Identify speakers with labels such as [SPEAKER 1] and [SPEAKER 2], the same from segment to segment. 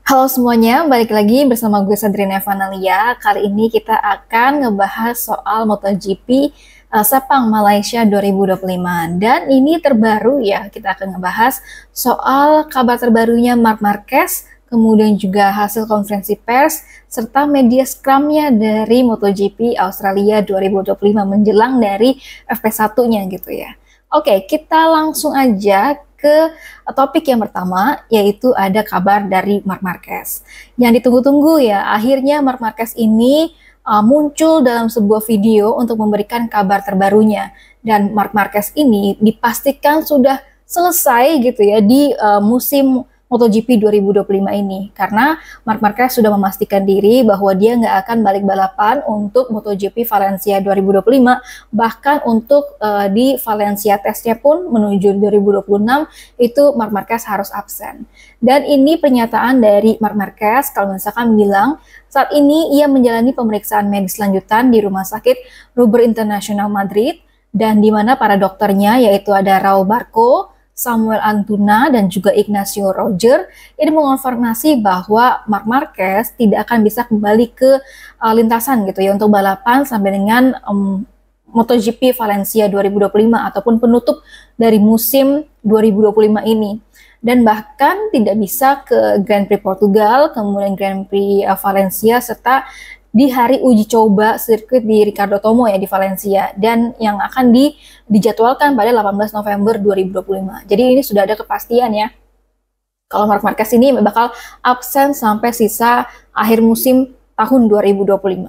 [SPEAKER 1] Halo semuanya, balik lagi bersama gue Sadrina Evanalia. Kali ini kita akan ngebahas soal MotoGP Sepang Malaysia 2025. Dan ini terbaru ya, kita akan ngebahas soal kabar terbarunya Marc Marquez, kemudian juga hasil konferensi pers, serta media scrumnya dari MotoGP Australia 2025 menjelang dari FP1-nya gitu ya. Oke, kita langsung aja ke topik yang pertama, yaitu ada kabar dari Marc Marquez. Yang ditunggu-tunggu ya, akhirnya Marc Marquez ini muncul dalam sebuah video untuk memberikan kabar terbarunya. Dan Marc Marquez ini dipastikan sudah selesai gitu ya di musim MotoGP 2025 ini. Karena Marc Marquez sudah memastikan diri bahwa dia nggak akan balik balapan untuk MotoGP Valencia 2025. Bahkan untuk di Valencia tesnya pun menuju 2026 itu Marc Marquez harus absen. Dan ini pernyataan dari Marc Marquez kalau misalkan bilang saat ini ia menjalani pemeriksaan medis lanjutan di Rumah Sakit Ruber International Madrid dan di mana para dokternya yaitu ada Raul Barco, Samuel Antuna, dan juga Ignacio Roger ini mengonfirmasi bahwa Marc Marquez tidak akan bisa kembali ke lintasan gitu ya untuk balapan sampai dengan MotoGP Valencia 2025 ataupun penutup dari musim 2025 ini. Dan bahkan tidak bisa ke Grand Prix Portugal, kemudian Grand Prix Valencia, serta di hari uji coba sirkuit di Ricardo Tomo ya di Valencia, dan yang akan dijadwalkan pada 18 November 2025. Jadi ini sudah ada kepastian ya kalau Marc Marquez ini bakal absen sampai sisa akhir musim tahun 2025.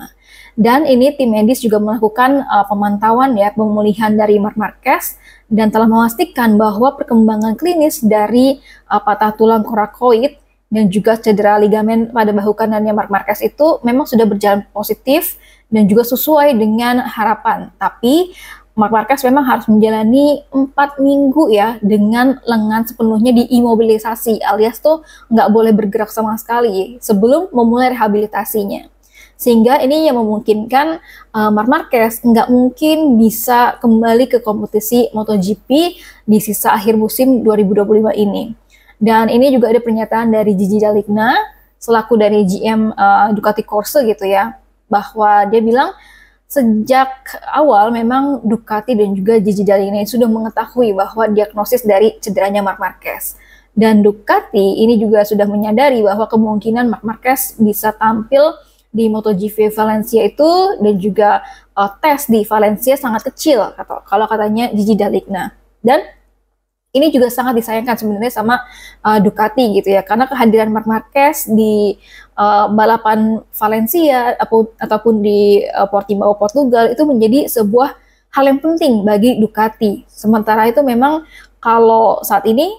[SPEAKER 1] Dan ini tim medis juga melakukan pemantauan ya pemulihan dari Marc Marquez dan telah memastikan bahwa perkembangan klinis dari patah tulang korakoid dan juga cedera ligamen pada bahu kanannya Marc Marquez itu memang sudah berjalan positif dan juga sesuai dengan harapan. Tapi Marc Marquez memang harus menjalani 4 minggu ya dengan lengan sepenuhnya diimobilisasi, alias tuh nggak boleh bergerak sama sekali sebelum memulai rehabilitasinya. Sehingga ini yang memungkinkan Marc Marquez nggak mungkin bisa kembali ke kompetisi MotoGP di sisa akhir musim 2025 ini. Dan ini juga ada pernyataan dari Gigi Dall'Igna selaku dari GM Ducati Corse gitu ya, bahwa dia bilang sejak awal memang Ducati dan juga Gigi Dall'Igna sudah mengetahui bahwa diagnosis dari cederanya Marc Marquez. Dan Ducati ini juga sudah menyadari bahwa kemungkinan Marc Marquez bisa tampil di MotoGP Valencia itu dan juga tes di Valencia sangat kecil kalau katanya Gigi Dall'Igna. Dan ini juga sangat disayangkan sebenarnya sama Ducati gitu ya, karena kehadiran Marc Marquez di balapan Valencia ataupun di Portimao Portugal itu menjadi sebuah hal yang penting bagi Ducati. Sementara itu memang kalau saat ini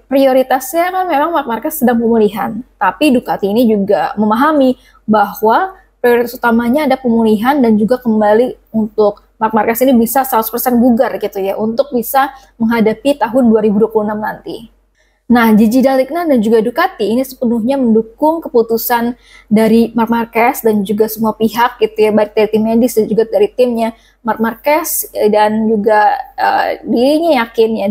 [SPEAKER 1] prioritasnya kan memang Marc Marquez sedang pemulihan, tapi Ducati ini juga memahami bahwa prioritas utamanya ada pemulihan dan juga kembali untuk Marc Marquez ini bisa 100% bugar gitu ya untuk bisa menghadapi tahun 2026 nanti. Nah, Gigi Dall'Igna dan juga Ducati ini sepenuhnya mendukung keputusan dari Marc Marquez dan juga semua pihak gitu ya, baik dari tim medis dan juga dari timnya Marc Marquez, dan juga dirinya yakin ya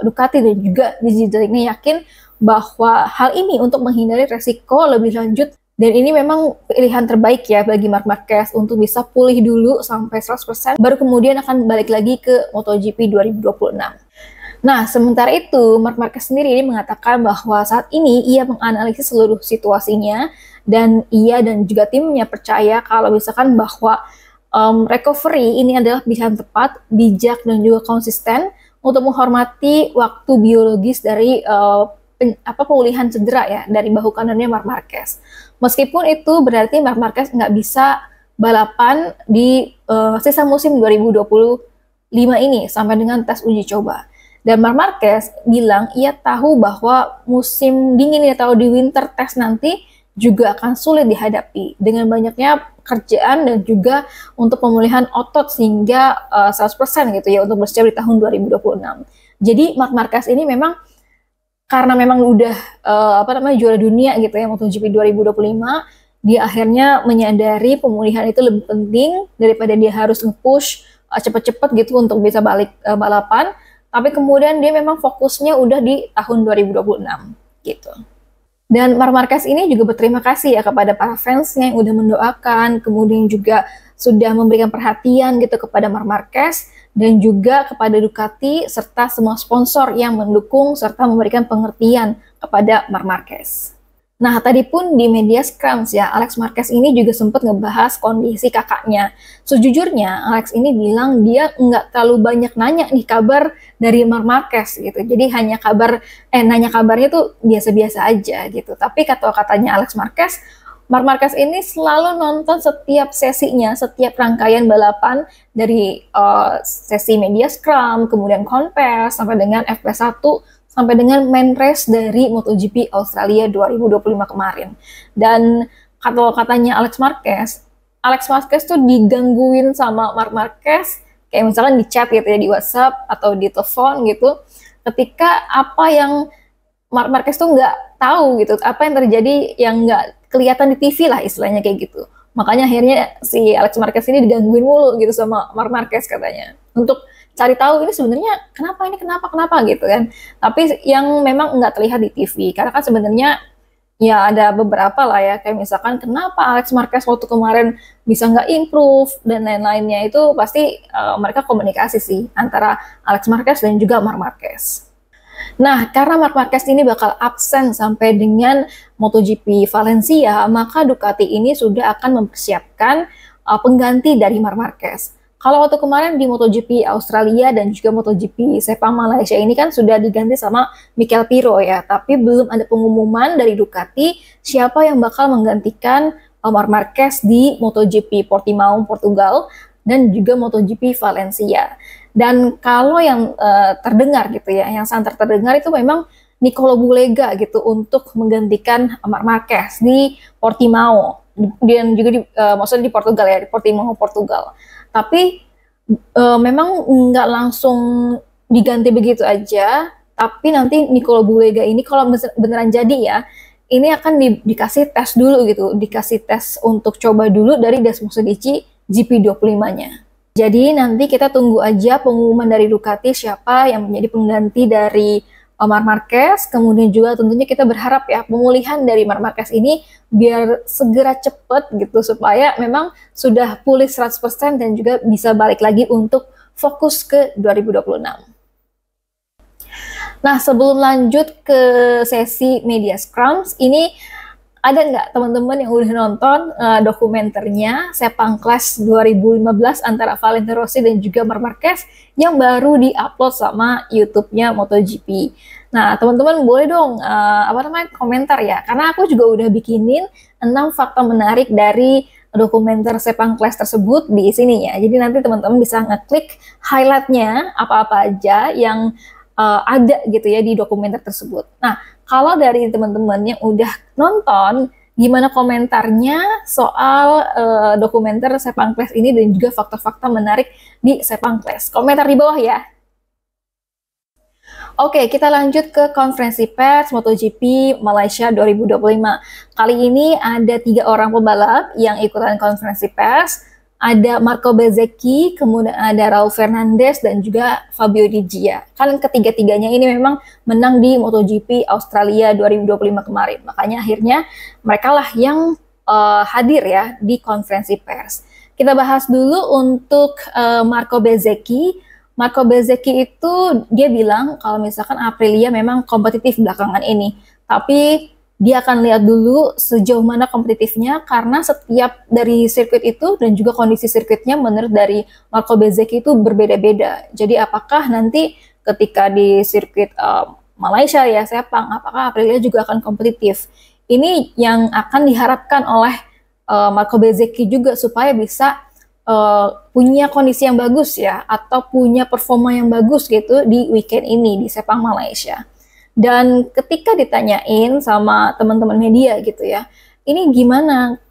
[SPEAKER 1] Ducati dan juga Gigi Dall'Igna yakin bahwa hal ini untuk menghindari resiko lebih lanjut. Dan ini memang pilihan terbaik ya bagi Marc Marquez untuk bisa pulih dulu sampai 100%, baru kemudian akan balik lagi ke MotoGP 2026. Nah, sementara itu, Marc Marquez sendiri ini mengatakan bahwa saat ini ia menganalisis seluruh situasinya, dan ia dan juga timnya percaya kalau misalkan bahwa recovery ini adalah pilihan tepat, bijak, dan juga konsisten untuk menghormati waktu biologis dari pemulihan cedera ya dari bahu kanannya Marc Marquez. Meskipun itu berarti Marc Marquez nggak bisa balapan di sisa musim 2025 ini sampai dengan tes uji coba. Dan Marc Marquez bilang ia tahu bahwa musim dingin atau di winter test nanti juga akan sulit dihadapi dengan banyaknya kerjaan dan juga untuk pemulihan otot sehingga 100% gitu ya untuk bersiap di tahun 2026. Jadi Marc Marquez ini memang karena memang udah juara dunia gitu ya MotoGP 2025, dia akhirnya menyadari pemulihan itu lebih penting daripada dia harus nge-push cepet-cepet gitu untuk bisa balik balapan. Tapi kemudian dia memang fokusnya udah di tahun 2026 gitu. Dan Marc Marquez ini juga berterima kasih ya kepada para fansnya yang udah mendoakan, kemudian juga sudah memberikan perhatian gitu kepada Marc Marquez dan juga kepada Ducati serta semua sponsor yang mendukung serta memberikan pengertian kepada Marc Marquez. Nah, tadi pun di media Scrums ya, Alex Marquez ini juga sempat ngebahas kondisi kakaknya. Sejujurnya, Alex ini bilang dia nggak terlalu banyak nanya nih kabar dari Marc Marquez gitu. Jadi hanya nanya kabarnya tuh biasa-biasa aja gitu. Tapi katanya Alex Marquez, Marc Marquez ini selalu nonton setiap sesinya, setiap rangkaian balapan dari sesi media Scrum, kemudian konvers, sampai dengan FP1, sampai dengan main race dari MotoGP Australia 2025 kemarin. Dan kalau katanya Alex Marquez tuh digangguin sama Marc Marquez, kayak misalkan di chat gitu ya, di WhatsApp atau di telepon gitu, ketika apa yang Marc Marquez tuh nggak tahu gitu, apa yang terjadi yang nggak kelihatan di TV lah istilahnya kayak gitu. Makanya akhirnya si Alex Marquez ini digangguin mulu gitu sama Marc Marquez katanya. Untuk cari tahu ini sebenarnya kenapa gitu kan. Tapi yang memang nggak terlihat di TV, karena kan sebenarnya ya ada beberapa lah ya, kayak misalkan kenapa Alex Marquez waktu kemarin bisa nggak improve dan lain-lainnya, itu pasti mereka komunikasi sih antara Alex Marquez dan juga Marc Marquez. Nah, karena Marc Marquez ini bakal absen sampai dengan MotoGP Valencia, maka Ducati ini sudah akan mempersiapkan pengganti dari Marc Marquez. Kalau waktu kemarin di MotoGP Australia dan juga MotoGP Sepang Malaysia ini kan sudah diganti sama Mikel Piro ya, tapi belum ada pengumuman dari Ducati siapa yang bakal menggantikan Marc Marquez di MotoGP Portimao Portugal dan juga MotoGP Valencia. Dan kalau yang terdengar gitu ya, yang santer terdengar itu memang Nicolo Bulega gitu untuk menggantikan Marc Marquez di Portimao dan juga maksudnya di Portugal ya, di Portimao Portugal. Tapi memang nggak langsung diganti begitu aja, tapi nanti Nicolo Bulega ini kalau beneran jadi ya, ini akan dikasih tes dulu gitu, dikasih tes untuk coba dulu dari Desmosedici GP25-nya. Jadi nanti kita tunggu aja pengumuman dari Ducati siapa yang menjadi pengganti dari Marc Marquez, kemudian juga tentunya kita berharap ya pemulihan dari Marc Marquez ini biar segera cepet gitu supaya memang sudah pulih 100% dan juga bisa balik lagi untuk fokus ke 2026. Nah, sebelum lanjut ke sesi media Scrums, ini ada nggak teman-teman yang udah nonton dokumenternya Sepang Clash 2015 antara Valentino Rossi dan juga Marc Marquez yang baru di-upload sama YouTube-nya MotoGP. Nah, teman-teman boleh dong komentar ya, karena aku juga udah bikinin 6 fakta menarik dari dokumenter Sepang Clash tersebut di sini ya. Jadi nanti teman-teman bisa ngeklik highlight-nya apa-apa aja yang ada gitu ya di dokumenter tersebut. Nah, kalau dari teman-teman yang udah nonton, gimana komentarnya soal dokumenter Sepang Clash ini dan juga fakta-fakta menarik di Sepang Clash? Komentar di bawah ya. Oke, kita lanjut ke konferensi pers MotoGP Malaysia 2025. Kali ini ada 3 orang pembalap yang ikutan konferensi pers. Ada Marco Bezzecchi, kemudian ada Raul Fernandez, dan juga Fabio Di Gia. Kan ketiga-tiganya ini memang menang di MotoGP Australia 2025 kemarin. Makanya akhirnya mereka lah yang hadir ya di konferensi pers. Kita bahas dulu untuk Marco Bezzecchi. Marco Bezzecchi itu dia bilang kalau misalkan Aprilia memang kompetitif belakangan ini. Tapi dia akan lihat dulu sejauh mana kompetitifnya karena setiap dari sirkuit itu dan juga kondisi sirkuitnya menurut dari Marco Bezzecchi itu berbeda-beda. Jadi apakah nanti ketika di sirkuit Malaysia ya Sepang, apakah Aprilia juga akan kompetitif? Ini yang akan diharapkan oleh Marco Bezzecchi juga supaya bisa punya kondisi yang bagus ya atau punya performa yang bagus gitu di weekend ini di Sepang Malaysia. Dan ketika ditanyain sama teman-teman media gitu ya, ini gimana?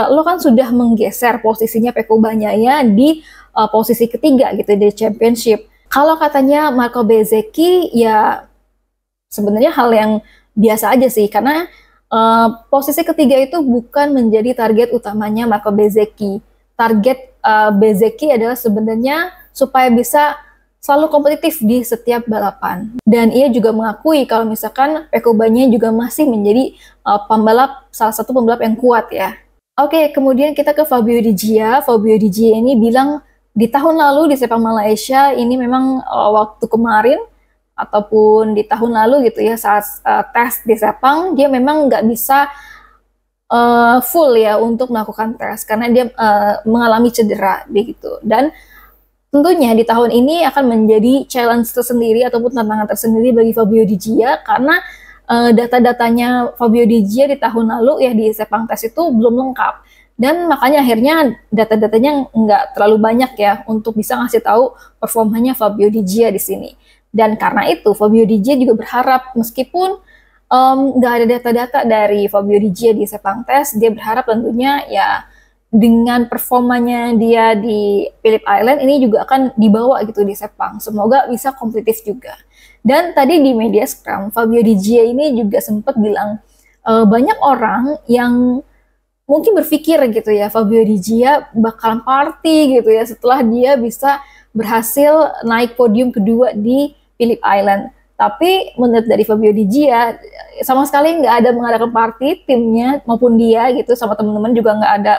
[SPEAKER 1] Lo kan sudah menggeser posisinya Pecco Bagnaia di posisi ketiga gitu di championship. Kalau katanya Marco Bezzecchi ya sebenarnya hal yang biasa aja sih, karena posisi ketiga itu bukan menjadi target utamanya Marco Bezzecchi. Target Bezzecchi adalah sebenarnya supaya bisa selalu kompetitif di setiap balapan. Dan ia juga mengakui kalau misalkan Pecco Bagnaia juga masih menjadi salah satu pembalap yang kuat ya. Oke, kemudian kita ke Fabio Di Gia. Fabio Di Gia ini bilang di tahun lalu di Sepang Malaysia ini memang waktu kemarin ataupun di tahun lalu gitu ya saat tes di Sepang dia memang nggak bisa full ya untuk melakukan tes karena dia mengalami cedera begitu. Dan tentunya di tahun ini akan menjadi challenge tersendiri ataupun tantangan tersendiri bagi Fabio Di Gia karena data-datanya Fabio Di Gia di tahun lalu ya di Sepang tes itu belum lengkap. Dan makanya akhirnya data-datanya nggak terlalu banyak ya untuk bisa ngasih tahu performanya Fabio Di Gia di sini. Dan karena itu Fabio Di Gia juga berharap meskipun nggak ada data-data dari Fabio Di Gia di Sepang tes, dia berharap tentunya ya dengan performanya dia di Phillip Island ini juga akan dibawa gitu di Sepang. Semoga bisa kompetitif juga. Dan tadi di media scrum, Fabio Di Gia ini juga sempat bilang banyak orang yang mungkin berpikir gitu ya, Fabio Di Gia bakalan party gitu ya setelah dia bisa berhasil naik podium kedua di Phillip Island. Tapi menurut dari Fabio Di Gia sama sekali nggak ada mengadakan party, timnya maupun dia gitu sama teman-teman juga nggak ada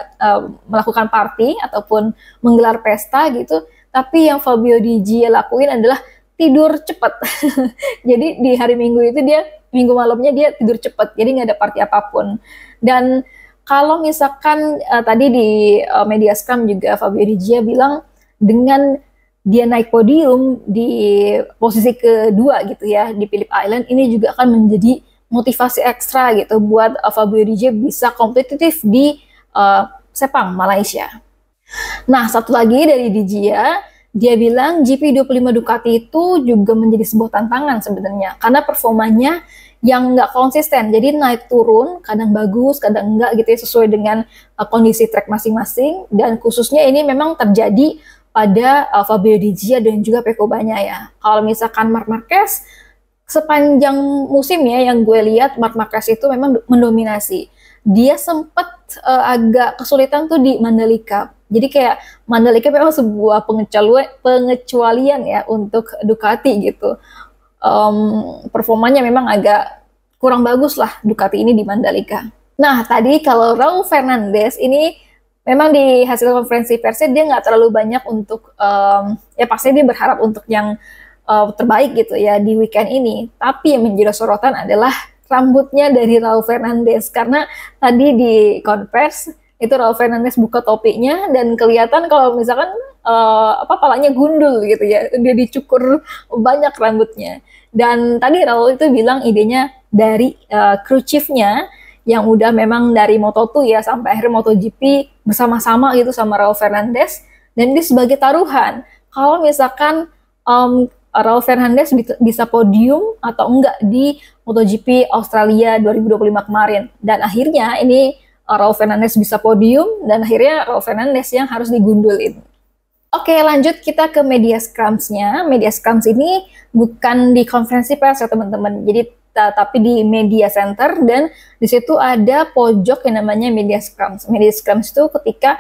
[SPEAKER 1] melakukan party ataupun menggelar pesta gitu. Tapi yang Fabio Di Gia lakuin adalah tidur cepat. Jadi di hari Minggu itu minggu malamnya dia tidur cepat. Jadi nggak ada party apapun. Dan kalau misalkan tadi di media scrum juga Fabio Di Gia bilang dengan dia naik podium di posisi kedua gitu ya di Phillip Island, ini juga akan menjadi motivasi ekstra gitu buat Fabio Di Gia bisa kompetitif di Sepang Malaysia. Nah, satu lagi dari Di Gia, dia bilang GP25 Ducati itu juga menjadi sebuah tantangan sebenarnya karena performanya yang nggak konsisten, jadi naik turun, kadang bagus, kadang enggak gitu ya sesuai dengan kondisi track masing-masing. Dan khususnya ini memang terjadi pada Fabio Di Gia dan juga Pecco Bagnaia. Kalau misalkan Marc Marquez, sepanjang musim ya yang gue lihat Marc Marquez itu memang mendominasi. Dia sempat agak kesulitan tuh di Mandalika. Jadi kayak Mandalika memang sebuah pengecualian ya untuk Ducati gitu. Performanya memang agak kurang bagus lah Ducati ini di Mandalika. Nah tadi kalau Raul Fernandez ini memang di hasil konferensi persnya dia nggak terlalu banyak untuk ya pasti dia berharap untuk yang terbaik gitu ya di weekend ini. Tapi yang menjadi sorotan adalah rambutnya dari Raul Fernandez karena tadi di konvers itu Raul Fernandez buka topinya dan kelihatan kalau misalkan palanya gundul gitu ya, dia dicukur banyak rambutnya. Dan tadi Raul itu bilang idenya dari crew chiefnya yang udah memang dari Moto2 ya sampai akhir MotoGP bersama-sama gitu sama Raul Fernandez, dan ini sebagai taruhan kalau misalkan Raul Fernandez bisa podium atau enggak di MotoGP Australia 2025 kemarin. Dan akhirnya ini Raul Fernandez bisa podium dan akhirnya Raul Fernandez yang harus digundulin. Oke, lanjut kita ke media scrums-nya. Media scrums ini bukan di konferensi pers ya teman-teman. Jadi tapi di media center, dan di situ ada pojok yang namanya media scrums. Media scrums itu ketika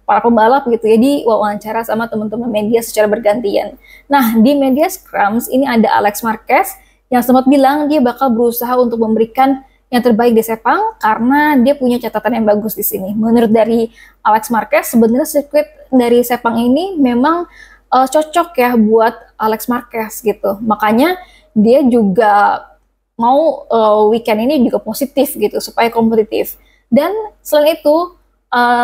[SPEAKER 1] para pembalap gitu ya diwawancara sama teman-teman media secara bergantian. Nah, di media scrums ini ada Alex Marquez yang sempat bilang dia bakal berusaha untuk memberikan yang terbaik di Sepang karena dia punya catatan yang bagus di sini. Menurut dari Alex Marquez, sebenarnya sirkuit dari Sepang ini memang cocok ya buat Alex Marquez gitu. Makanya dia juga mau weekend ini juga positif gitu supaya kompetitif. Dan selain itu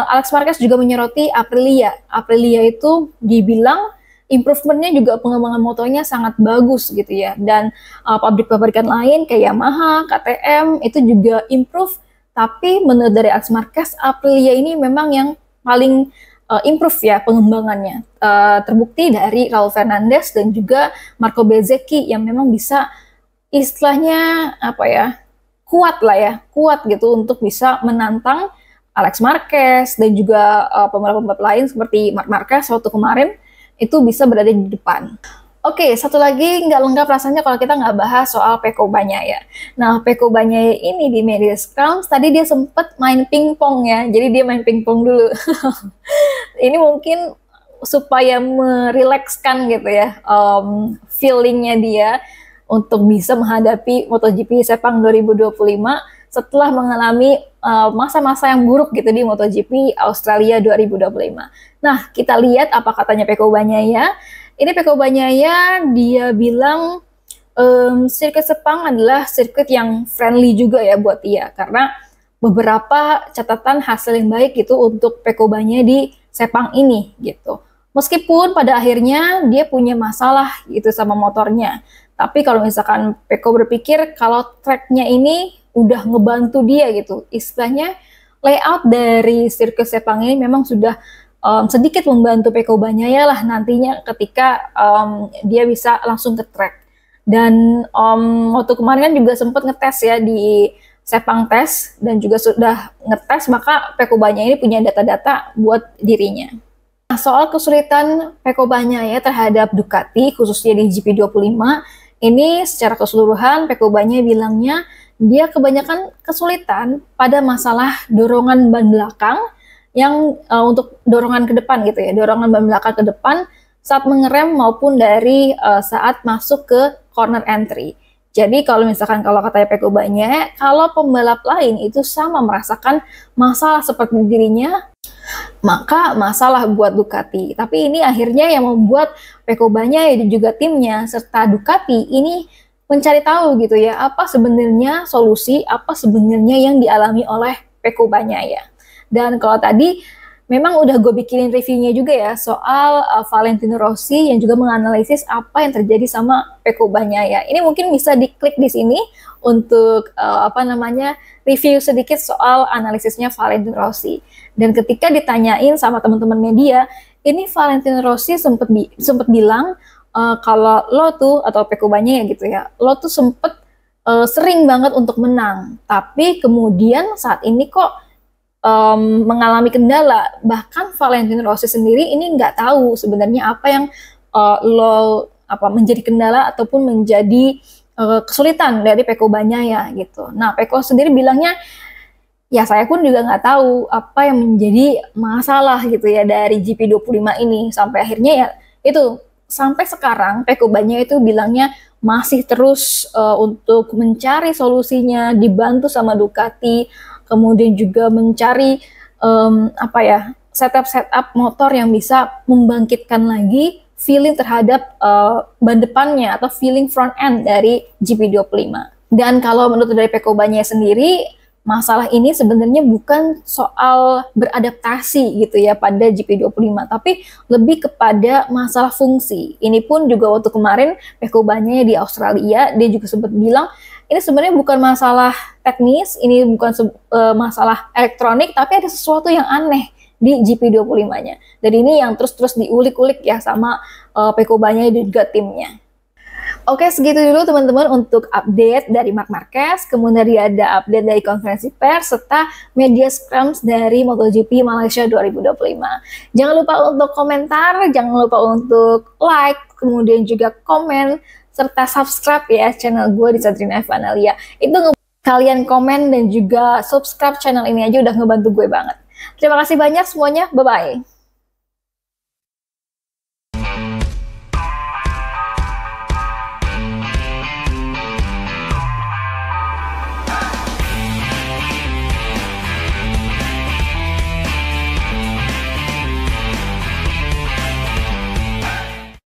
[SPEAKER 1] Alex Marquez juga menyoroti Aprilia. Aprilia itu dibilang improvementnya juga pengembangan motornya sangat bagus gitu ya. Dan pabrik-pabrikan lain kayak Yamaha, KTM itu juga improve. Tapi menurut dari Alex Marquez, Aprilia ini memang yang paling improve ya pengembangannya. Terbukti dari Raul Fernandez dan juga Marco Bezzecchi yang memang bisa istilahnya kuat lah ya, kuat gitu untuk bisa menantang Alex Marquez dan juga pembalap-pembalap lain seperti Marc Marquez waktu kemarin itu bisa berada di depan. Oke, satu lagi nggak lengkap rasanya kalau kita nggak bahas soal Pecco Bagnaia. Nah, Pecco Bagnaia ini di media scrums tadi dia sempat main pingpong ya, jadi dia main pingpong dulu. Ini mungkin supaya merilekskan gitu ya feelingnya dia untuk bisa menghadapi MotoGP Sepang 2025 setelah mengalami masa-masa yang buruk gitu di MotoGP Australia 2025. Nah, kita lihat apa katanya Pecco Bagnaia. Ini Pecco Bagnaia, dia bilang sirkuit Sepang adalah sirkuit yang friendly juga ya buat dia, karena beberapa catatan hasil yang baik gitu untuk Pecco Bagnaia di Sepang ini gitu. Meskipun pada akhirnya dia punya masalah gitu sama motornya, tapi kalau misalkan Pecco berpikir kalau tracknya ini udah ngebantu dia gitu, istilahnya layout dari sirkuit Sepang ini memang sudah sedikit membantu Pecco Bagnaia lah nantinya ketika dia bisa langsung ke track. Dan waktu kemarin kan juga sempat ngetes ya di Sepang Test dan juga sudah ngetes, maka Pecco Bagnaia ini punya data-data buat dirinya. Nah, soal kesulitan Pecco Bagnaia terhadap Ducati khususnya di GP25 ini secara keseluruhan Pecco Bagnaia bilangnya dia kebanyakan kesulitan pada masalah dorongan ban belakang yang untuk dorongan ke depan gitu ya, dorongan ban belakang ke depan saat mengerem maupun dari saat masuk ke corner entry. Jadi kalau misalkan kalau katanya Pecco Bagnaia, kalau pembalap lain itu sama merasakan masalah seperti dirinya, maka masalah buat Ducati. Tapi ini akhirnya yang membuat Pecco Bagnaia dan juga timnya serta Ducati ini mencari tahu gitu ya, apa sebenarnya solusi, apa sebenarnya yang dialami oleh Pecco Bagnaia. Dan kalau tadi memang udah gue bikinin reviewnya juga ya soal Valentino Rossi yang juga menganalisis apa yang terjadi sama Pecco Bagnaia. Ini mungkin bisa diklik di sini untuk review sedikit soal analisisnya Valentino Rossi. Dan ketika ditanyain sama teman-teman media, ini Valentino Rossi sempat bilang kalau lo tuh atau Pecco Bagnaia gitu ya, lo tuh sempet sering banget untuk menang, tapi kemudian saat ini kok mengalami kendala. Bahkan Valentino Rossi sendiri ini nggak tahu sebenarnya apa yang menjadi kendala ataupun menjadi kesulitan dari Pecco Bagnaia gitu. Nah, Pecco sendiri bilangnya ya saya pun juga nggak tahu apa yang menjadi masalah gitu ya dari GP25 ini, sampai akhirnya ya itu sampai sekarang Pecco Bagnaia itu bilangnya masih terus untuk mencari solusinya, dibantu sama Ducati, kemudian juga mencari setup motor yang bisa membangkitkan lagi feeling terhadap ban depannya atau feeling front end dari GP25. Dan kalau menurut dari Pecco Bagnaia sendiri, masalah ini sebenarnya bukan soal beradaptasi gitu ya pada GP25, tapi lebih kepada masalah fungsi. Ini pun juga waktu kemarin Pecco Bagnaia di Australia, dia juga sempat bilang, ini sebenarnya bukan masalah teknis, ini bukan masalah elektronik, tapi ada sesuatu yang aneh di GP25-nya. Dan ini yang terus-terus diulik-ulik ya sama Pecco Bagnaia dan juga timnya. Oke, segitu dulu teman-teman untuk update dari Marc Marquez, kemudian ada update dari konferensi pers, serta media scrums dari MotoGP Malaysia 2025. Jangan lupa untuk komentar, jangan lupa untuk like, kemudian juga komen, serta subscribe ya channel gue di Sabrina F. Analia. Itu kalian komen dan juga subscribe channel ini aja udah ngebantu gue banget. Terima kasih banyak semuanya, bye-bye.